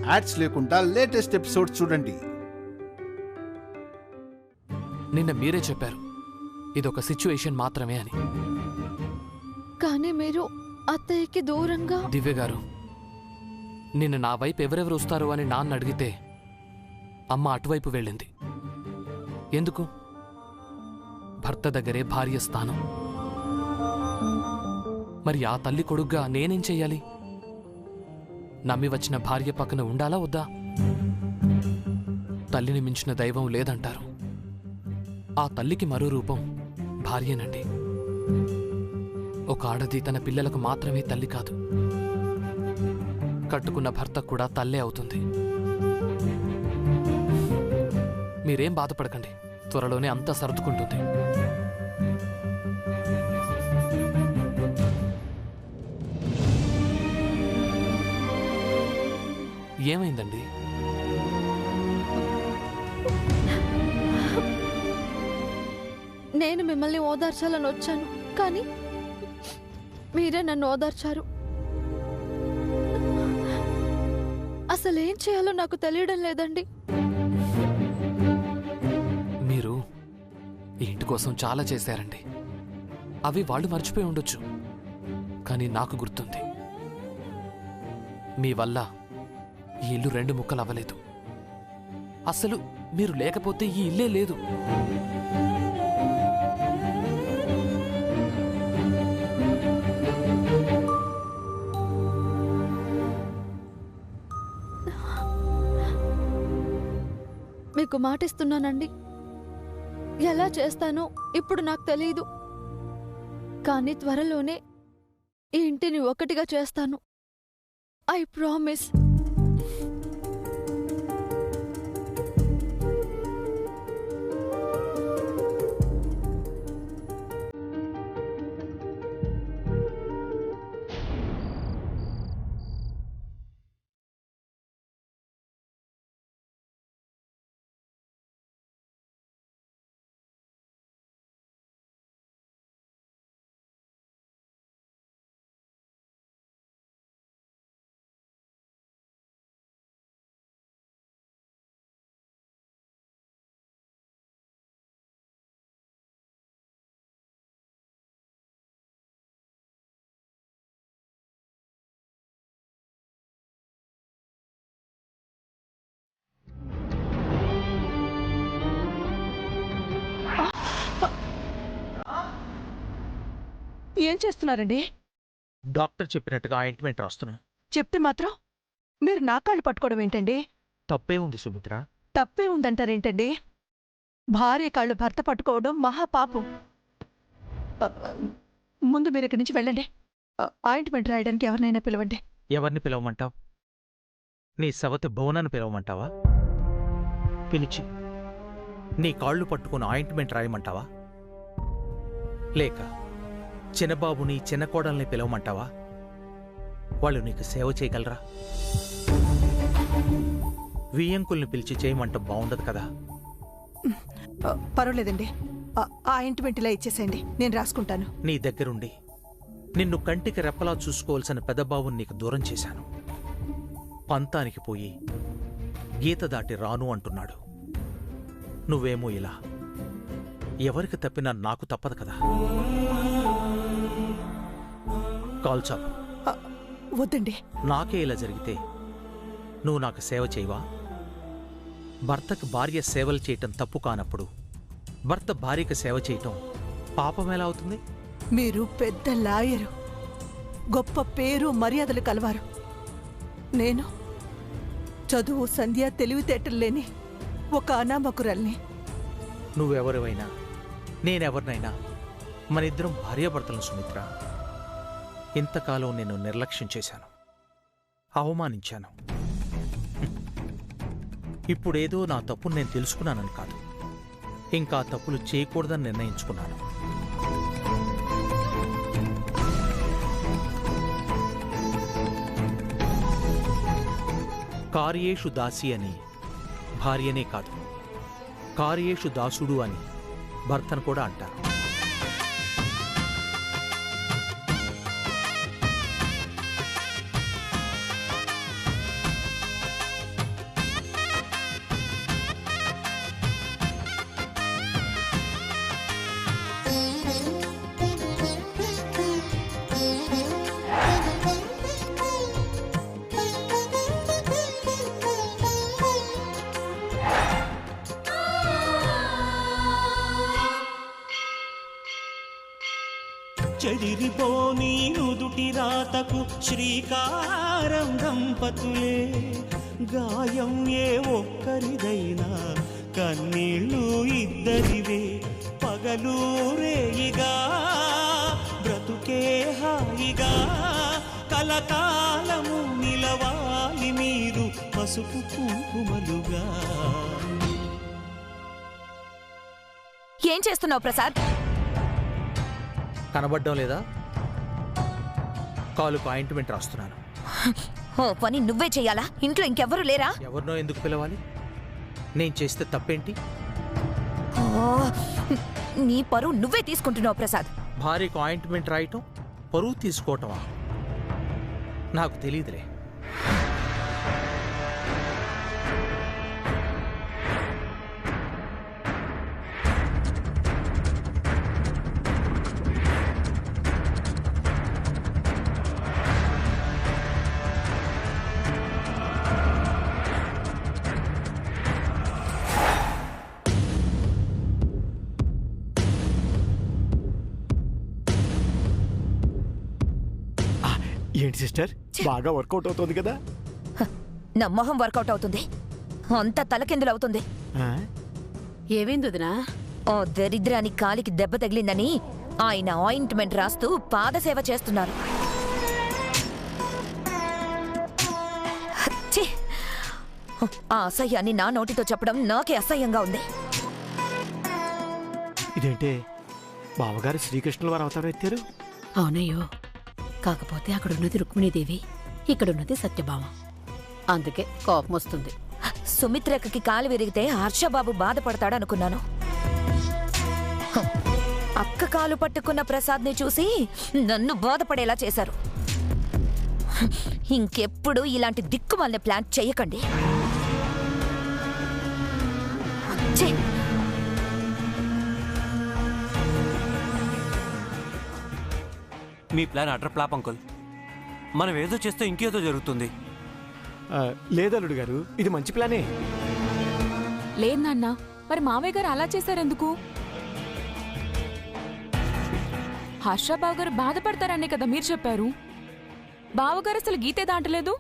Ads లేకుండా latest episodes చూడండి. నిన్న మీరే చెప్పారు ఇదొక సిచ్యువేషన్ మాత్రమే అని. కానీ మీరు అత్తయ్యకి దూరంగా. దివ్య గారు, నిన్న నా వైపు ఎవరెవరు వస్తారు అని నాన్న అడిగితే అమ్మ అటువైపు వెళ్ళింది. ఎందుకు? భర్త దగ్గరే భార్య స్థానం. మరి ఆ తల్లి కొడుగ్గా నేనేం చెయ్యాలి? నమ్మి వచ్చిన భార్య పక్కన ఉండాలా వద్దా? తల్లిని మించిన దైవం లేదంటారు. ఆ తల్లికి మరో రూపం భార్యనండి. ఒక ఆడది తన పిల్లలకు మాత్రమే తల్లి కాదు, కట్టుకున్న భర్త కూడా తల్లే అవుతుంది. మీరేం బాధపడకండి, త్వరలోనే అంతా సర్దుకుంటుంది. ఏమైందండి? నేను మిమ్మల్ని ఓదార్చాలని వచ్చాను, కానీ మీరే నన్ను ఓదార్చారు. అసలేం చేయాలో నాకు తెలియడం లేదండి. మీరు ఈ ఇంటి కోసం చాలా చేశారండి. అవి వాళ్ళు మర్చిపోయి ఉండొచ్చు, కానీ నాకు గుర్తుంది. మీ వల్ల ఈ ఇల్లు 2 ముక్కలు అవ్వలేదు. అసలు మీరు లేకపోతే ఈ ఇల్లే లేదు. మీకు మాటిస్తున్నానండి, ఎలా చేస్తానో ఇప్పుడు నాకు తెలీదు, కానీ త్వరలోనే ఈ ఇంటిని ఒకటిగా చేస్తాను. I promise. ఏం చేస్తున్నారండి? డాక్టర్ చెప్పినట్టుగా ఆయింట్మెంట్ రాస్తున్నా. చెప్తే మాత్రం మీరు నా కాళ్ళు పట్టుకోవడం ఏంటండి? తప్పే ఉంది సుమిత్ర. తప్పే ఉందంటారేంటండి? భార్య కాళ్ళు భర్త పట్టుకోవడం మహాపాపం. ముందు మీరు ఇక్కడి నుంచి వెళ్ళండి. ఆయింట్మెంట్ రాయడానికి ఎవరినైనా పిలవండి. ఎవరిని పిలవమంటావు? నీ సవతి భువనాన్ని పిలవమంటావా? పిలిచి నీ కాళ్ళు పట్టుకుని ఆయింట్మెంట్ రాయమంటావా? లేక చిన్నబాబుని చిన్న కోడల్ని పిలవమంటావా? వాళ్ళు నీకు సేవ చేయగలరా? వియ్యంకుల్ని పిలిచి చేయమంటాం బాగుండదు కదా? పర్వాలేదండి, ఆయింట్మెంట్ ఇలా ఇచ్చేసేయండి, నేను రాసుకుంటాను. నీ దగ్గరుండి నిన్ను కంటికి రెప్పలా చూసుకోవాల్సిన పెద్దబాబుని నీకు దూరం చేశాను. పంతానికి పోయి గీత దాటి రాను అంటున్నాడు. నువ్వేమో ఇలా. ఎవరికి తప్పినా నాకు తప్పదు కదా. కాల్చాపు. వద్దండి. నాకే ఇలా జరిగితే నువ్వు నాకు సేవ చేయవా? భర్తకు భార్య సేవలు చేయటం తప్పు కానప్పుడు భర్త భార్యకు సేవ చేయటం పాపం ఎలా అవుతుంది? మీరు పెద్ద లాయరు, గొప్ప పేరు మర్యాదలు కలవారు. నేను చదువు సంధ్య తెలివితేటలు లేని ఒక అనామకురాల్ని. నువ్వెవరివైనా నేనెవరినైనా మనిద్దరం భార్యాభర్తలను సుమిత్ర. ఇంతకాలం నేను నిర్లక్ష్యం చేశాను, అవమానించాను. ఇప్పుడేదో నా తప్పును నేను తెలుసుకున్నానని కాదు, ఇంకా తప్పులు చేయకూడదని నిర్ణయించుకున్నాను. కార్యేషు దాసి అని భార్యనే కాదు, కార్యేషు దాసుడు అని భర్తను కూడా అంటారు. చెదిరిపోని నుదుటి రాతకు శ్రీకారం దంపతులే. గాయం ఏ ఒక్కరిదైనా కన్నీళ్ళు ఇద్దరివే. పగలూరేయిగా బ్రతుకే హాయిగా కలకాలము నిలవాలి మీరు పసుపు కుంకుమలుగా. ఏం చేస్తున్నావు ప్రసాద్? కనబడ్డం లేదా? కాలుకు ఆయింట్మెంట్ రాస్తున్నాను. ఓ పని నువ్వే చెయ్యాలా? ఇంట్లో ఇంకెవ్వరూ లేరా? ఎవరినో ఎందుకు పిలవాలి? నేను చేస్తే తప్పేంటి? ఓ, నీ పరువు నువ్వే తీసుకుంటున్నావు ప్రసాద్. భార్యకు ఆయింట్మెంట్ రాయటం పరువు తీసుకోవటమా? నాకు తెలియదులే. ఏంటి సిస్టర్, బాగా వర్కౌట్ అవుతుంది కదా? నా మొహం వర్కౌట్ అవుతుంది, అంత తలకిందులవుతుంది. ఏమైంది వదినా? ఓ దరిద్రాని కాలికి దెబ్బ తగిలిందని ఆయన ఆయింట్మెంట్ రాస్తూ పాదసేవ చేస్తున్నారు. ఛీ! ఆ అసహ్యాన్ని నా నోటితో చెప్పడం నాకే అసహ్యంగా ఉంది. ఇదేంటే బావగారు శ్రీకృష్ణుల వారు అవతారం ఎత్తారు? అవునయ్యో, కాకపోతే అక్కడున్నది రుక్మిణీదేవి, ఇక్కడున్నది సత్యభామ. అందుకే కోపం వస్తుంది. సుమిత్రకి కాలు విరిగితే హర్షబాబు బాధపడతాడనుకున్నాను. అక్క కాలు పట్టుకున్న ప్రసాద్ని చూసి నన్ను బాధపడేలా చేశారు. ఇంకెప్పుడు ఇలాంటి దిక్కుమాలిన ప్లాన్ చెయ్యకండి. ఛీ! మీ ప్లాన్ అటర్ ఫ్లాప్ అంకుల్. మనం ఏదో చేస్తే ఇంకేదో జరుగుతుంది. లేదల్లుడు గారు, ఇది మంచి ప్లానే. లేదు నాన్న, మరి మావయ్య గారు అలా చేశారెందుకు? హర్షబాబు గారు బాధపడతారనే కదా మీరు చెప్పారు. బావగారు అసలు గీతే దాటలేదు.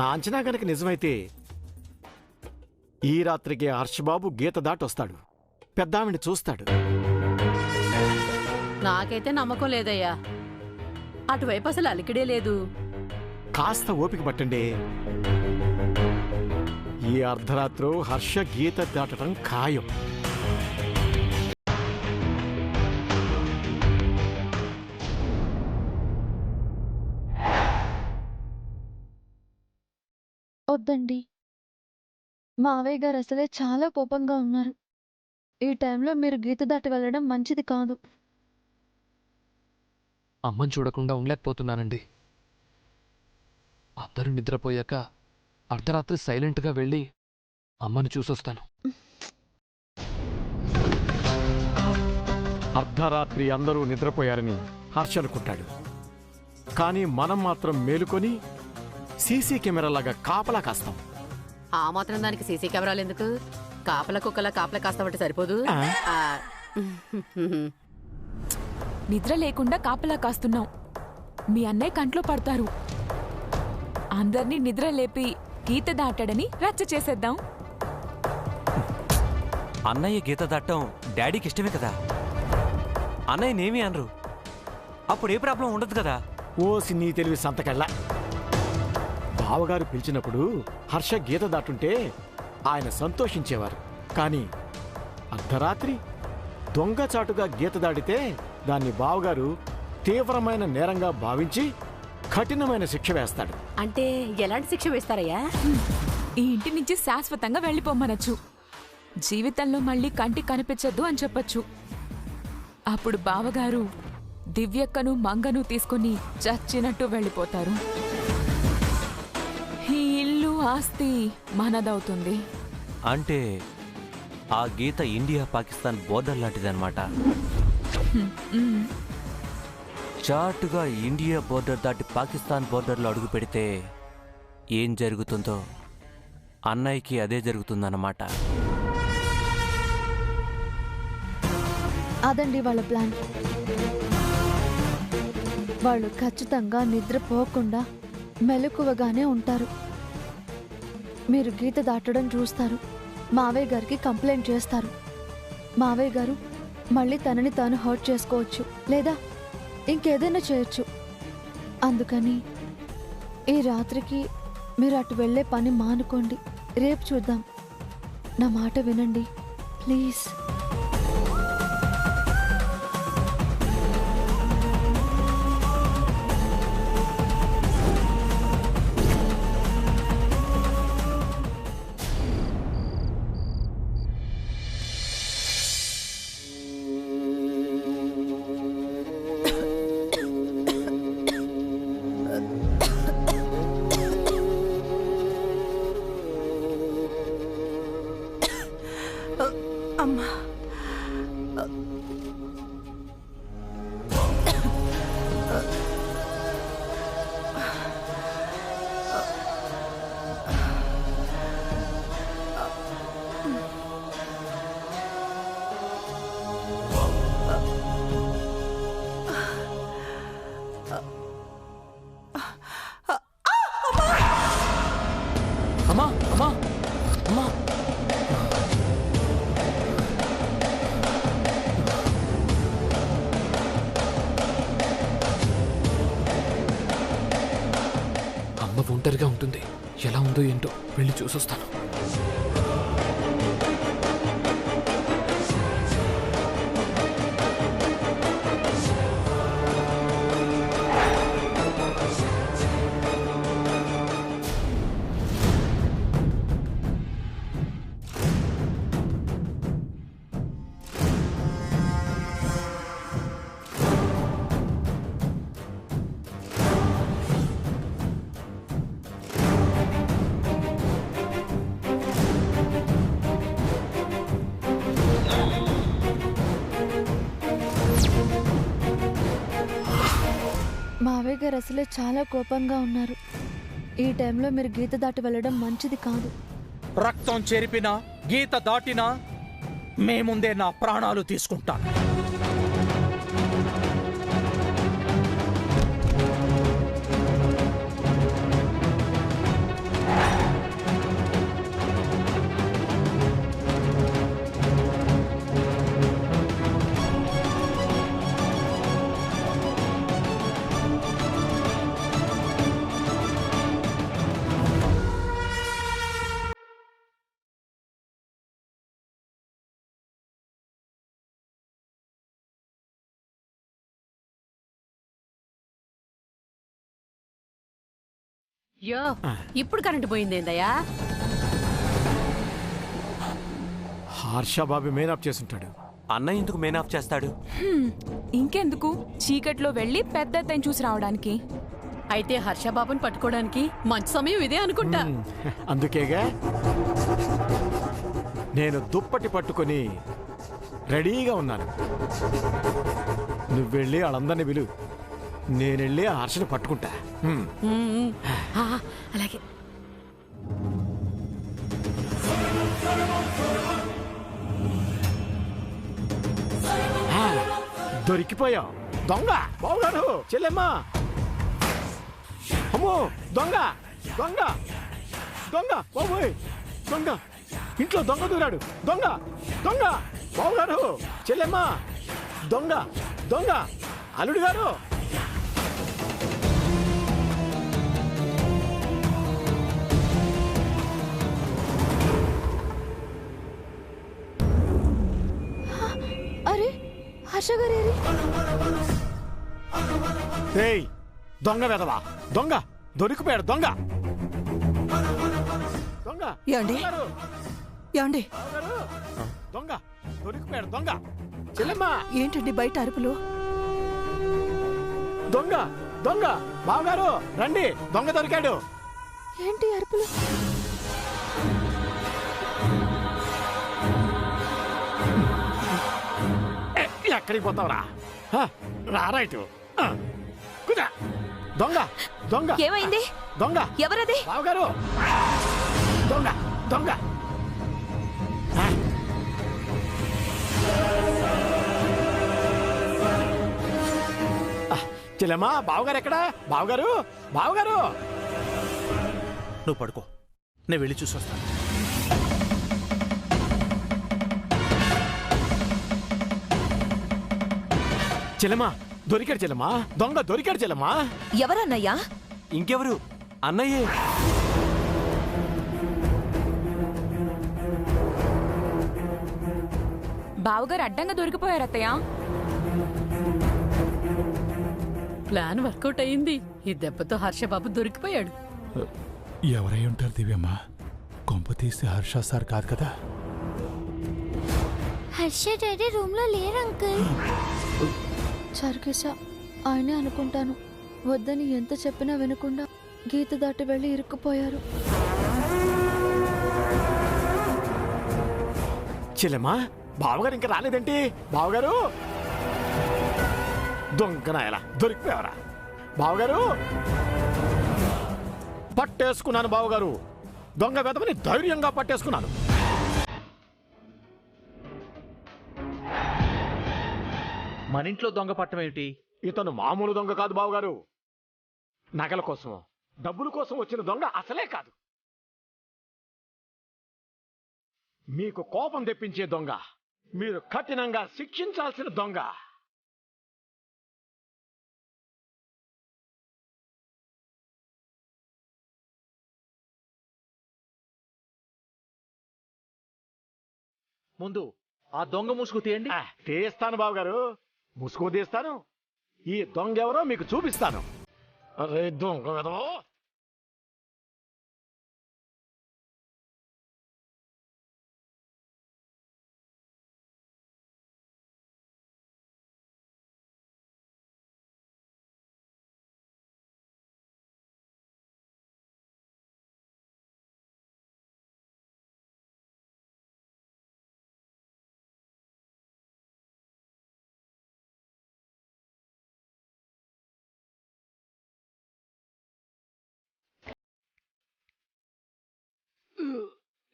నా అంచనా గనక నిజమైతే ఈ రాత్రికి హర్షబాబు గీత దాటొస్తాడు, పెద్దావిని చూస్తాడు. నాకైతే నమ్మకం లేదయ్యా, అటువైపు అసలు అలికిడే లేదు. కాస్త ఓపిక పట్టండి. ఈ అర్ధరాత్రు హర్ష గీత దాటడం ఖాయం. వద్దండి, మావయ్య గారు అసలే చాలా కోపంగా ఉన్నారు. ఈ టైంలో మీరు గీత దాటి వెళ్ళడం మంచిది కాదు. అమ్మని చూడకుండా ఉండలేకపోతున్నానండి. అందరూ నిద్రపోయాక అర్ధరాత్రి సైలెంట్గా వెళ్ళి అమ్మని చూసొస్తాను. అర్ధరాత్రి అందరూ నిద్రపోయారని హర్ష అనుకుంటాడు, కానీ మనం మాత్రం మేలుకొని సీసీ కెమెరాలాగా కాపలా కాస్తాం. ఆ మాత్రం దానికి సీసీ కెమెరాలు ఎందుకు? కాపల కుక్కలా కాపలా కాస్తామంటే సరిపోదు. నిద్ర లేకుండా కాపలా కాస్తున్నాం. మీ అన్నయ్య కంట్లో పడతారు. అందర్నీ నిద్ర లేపి గీత దాటాడని రచ్చ చేసేద్దాం. అన్నయ్య గీత దాటం డాడీకి ఇష్టమే కదా. అన్నయ్యనేమీ అనరు, అప్పుడు ఏ ప్రాబ్లం ఉండదు కదా. ఓసి నీ తెలివి సంతకెళ్ళ. బావగారు పిలిచినప్పుడు హర్ష గీత దాటుంటే ఆయన సంతోషించేవారు, కానీ అర్ధరాత్రి దొంగచాటుగా గీత దాడితే దాన్ని బావగారు తీవ్రమైన నేరంగా భావించి కఠినమైన శిక్ష వేస్తాడు. అంటే ఎలాంటి శిక్ష వేస్తారయ్యా? ఈ ఇంటి నుంచి శాశ్వతంగా వెళ్ళిపోమ్మనొచ్చు. జీవితంలో మళ్ళీ కంటికి కనిపించద్దు అని చెప్పొచ్చు. అప్పుడు బావగారు దివ్యక్కను మంగను తీసుకుని చచ్చినట్టు వెళ్ళిపోతారు. ఈ ఇల్లు ఆస్తి మనదవుతుంది. అంటే ఆ గీత ఇండియా పాకిస్తాన్ బోర్డర్ లాంటిదన్నమాట. చాటుగా ఇండియా బోర్డర్ దాటి పాకిస్తాన్ బోర్డర్లో అడుగు పెడితే ఏం జరుగుతుందో అన్నయ్యకి అదే జరుగుతుందన్నమాట. అదండి వాళ్ళ ప్లాన్. వాళ్ళు ఖచ్చితంగా నిద్రపోకుండా మెలకువగానే ఉంటారు. మీరు గీత దాటడం చూస్తారు, మావయ్య గారికి కంప్లైంట్ చేస్తారు. మావయ్య గారు మళ్ళీ తనని తాను హర్ట్ చేసుకోవచ్చు, లేదా ఇంకేదైనా చేయొచ్చు. అందుకని ఈ రాత్రికి మీరు అటు వెళ్ళే పని మానుకోండి. రేపు చూద్దాం. నా మాట వినండి ప్లీజ్. అమ్మా, అమ్మా అమ్మా అమ్మా అమ్మ ఒంటరిగా ఉంటుంది. ఎలా ఉందో ఏంటో వెళ్ళి చూసొస్తాను. మావయ్య గారు అసలే చాలా కోపంగా ఉన్నారు. ఈ టైంలో మీరు గీత దాటి వెళ్ళడం మంచిది కాదు. రక్తం చెరిపినా గీత దాటినా మేముందే నా ప్రాణాలు తీసుకుంటాను. యో ఇప్పుడు కరెంటు పోయిందేందయ్యా? హర్ష బాబు మెయిన్ ఆఫ్ చేసుంటాడు. అన్నయ్య ఎందుకు మెయిన్ ఆఫ్ చేస్తాడు? ఇంకెందుకు, చీకట్లో వెళ్ళి పెద్ద అత్తయ్యని చూసి రావడానికి. అయితే హర్షబాబుని పట్టుకోవడానికి మంచి సమయం ఇదే అనుకుంటా. అందుకేగా నేను దుప్పటి పట్టుకొని రెడీగా ఉన్నాను. నువ్వెళ్ళి వాళ్ళందరినీ పిలు, నేనెళ్ళి ఆ హర్షని పట్టుకుంటా. అలాగే. దొరికిపోయా దొంగ. బావుగారు, చెల్లెమ్మా, అమ్మో దొంగ దొంగ దొంగ, బాబోయ్ దొంగ, ఇంట్లో దొంగ దూరాడు. దొంగ దొంగ, బావుగారు, చెల్లెమ్మా, దొంగ దొంగ, అల్లుడు గారు. అరే హర్ష గారు, ఏయ్ దొంగ వెదవా, దొంగ దొరికిపోయాడు. దొంగ దొంగ, ఏమండి? ఏమండి? దొంగ దొరికిపోయాడు. దొంగ, చెల్లెమ్మా. ఏంటండి బయట అరుపులు? దొంగ దొంగ, బావగారు రండి, దొంగ దొరికాడు. ఏంటి అరుపులు? ఎక్కడికి పోతావురా? రారైటు కుదా. దొంగ దొంగ, ఏమైంది? దొంగ ఎవరది? బావగారు, దొంగ దొంగ. చెల్లెమ్మా బావగారు ఎక్కడా? బావగారు, బావగారు! నువ్వు పడుకో, నేను వెళ్ళి చూసొస్తాను. చెల్లెమ్మా దొరికాడు చెల్లెమ్మా, దొంగ దొరికాడు చెల్లెమ్మా. ఎవరన్నయ్యా? ఇంకెవరు? అన్నయ్యే. బావగారు అడ్డంగా దొరికిపోయారు అత్తయ్య. ప్లాన్ వర్కౌట్ అయింది. ఈ దెబ్బతో హర్షబాబు దొరికిపోయాడు. ఎవరై ఉంటారు దివ్యమ్మ? కొంప తీసి హర్ష సార్ కాదు కదా? హర్ష డాడీ రూమ్ లో లేరు అంకుల్. సర్కేశ ఆయనే అనుకుంటాను. వద్దని ఎంత చెప్పినా వినకుండా గీత దాటి వెళ్ళి ఇరుక్కుపోయారు. చెల్లెమ్మా బావగారు ఇంకా రాలేదేంటి? బావగారు, దొంగనాయలా దొరికిపోయావరా? బావగారు, పట్టేసుకున్నాను బావగారు. దొంగ వెదవని ధైర్యంగా పట్టేసుకున్నాను. మన ఇంట్లో దొంగ పట్టం ఏమిటి? ఇతను మామూలు దొంగ కాదు బావగారు. నగల కోసం, డబ్బుల కోసం వచ్చిన దొంగ అసలే కాదు. మీకు కోపం తెప్పించే దొంగ, మీరు కఠినంగా శిక్షించాల్సిన దొంగ. ముందు ఆ దొంగ ముసుగు తీయండి. తీస్తాను బావగారు, ముసుగు తీస్తాను. ఈ దొంగ ఎవరో మీకు చూపిస్తాను. అరే దొంగ వెధవా!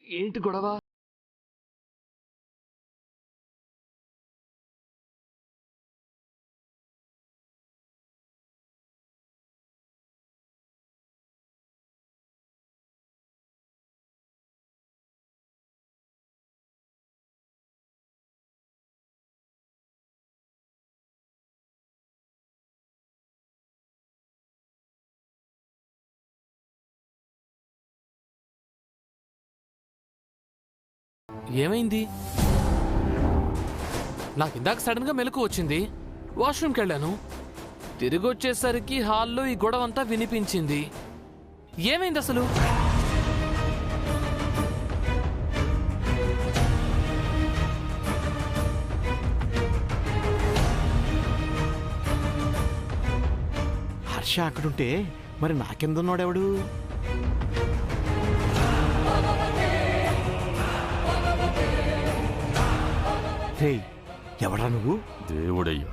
ఏంటి గొడవ? ఏమైంది? నాకు ఇందాక సడన్ గా మెలకు వచ్చింది. వాష్రూమ్కి వెళ్ళాను. తిరిగి వచ్చేసరికి హాల్లో ఈ గొడవ అంతా వినిపించింది. ఏమైంది అసలు? హర్ష అక్కడుంటే మరి నాకెందున్నాడెవడు? ఎవడా నువ్వు? దేవుడయ్యా.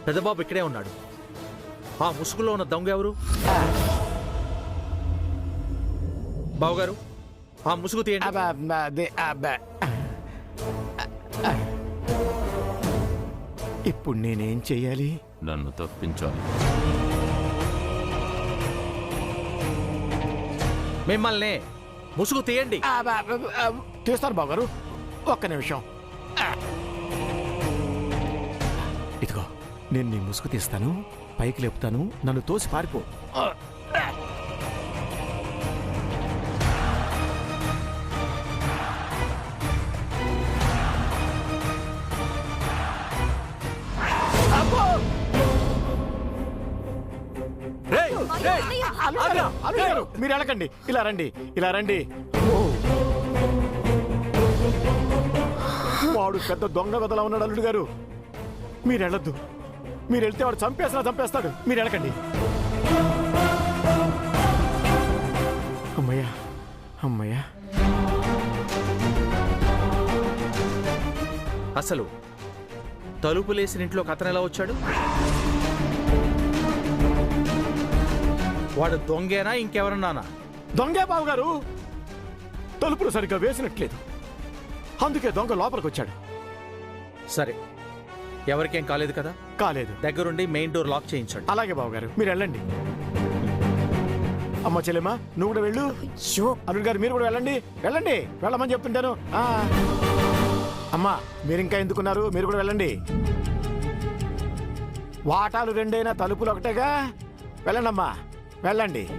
పెద్దబాబు ఇక్కడే ఉన్నాడు. ఆ ముసుగులో ఉన్న దొంగ ఎవరు? బావుగారు, ఆ ముసుగు తీయండి. ఇప్పుడు నేనేం చెయ్యాలి? నన్ను తప్పించాలి. మిమ్మల్ని ముసుగు తీయండి. తీస్తాను బావగారు, ఒక్క నిమిషం. ఇదిగో నేను నీ ముసుగు తీస్తాను, పైకి లేపుతాను, నన్ను తోసి పారిపో. మీరు వెళ్ళకండి, ఇలా రండి, ఇలా రండి. వాడు పెద్ద దొంగ వెదలా ఉన్నాడు అల్లుడు గారు. మీరు వెళ్ళొద్దు. మీరు వెళ్తే వాడు చంపేస్తాడు. మీరు వెళ్ళకండి. అమ్మయ్యా, అమ్మయ్యా. అసలు తలుపులేసిన ఇంట్లోకి అతను ఎలా వచ్చాడు? వాడు దొంగేనా ఇంకెవరన్నానా? దొంగే బావగారు. తలుపులు సరిగ్గా వేసినట్లేదు, అందుకే దొంగ లోపలికి వచ్చాడు. సరే, ఎవరికేం కాలేదు కదా? కాలేదు. దగ్గరుండి మెయిన్ డోర్ లాక్ చేయించండి. అలాగే బావగారు, మీరు వెళ్ళండి. అమ్మ చెల్లెమ్మా, నువ్వు కూడా వెళ్ళు. అల్లుడు గారు మీరు కూడా వెళ్ళండి. వెళ్ళండి, వెళ్ళమని చెప్తుంటాను. అమ్మా మీరు ఇంకా ఎందుకున్నారు? మీరు కూడా వెళ్ళండి. వాటాలు రెండైనా తలుపులు ఒకటేగా. వెళ్ళండి అమ్మా, వెళ్ళండి.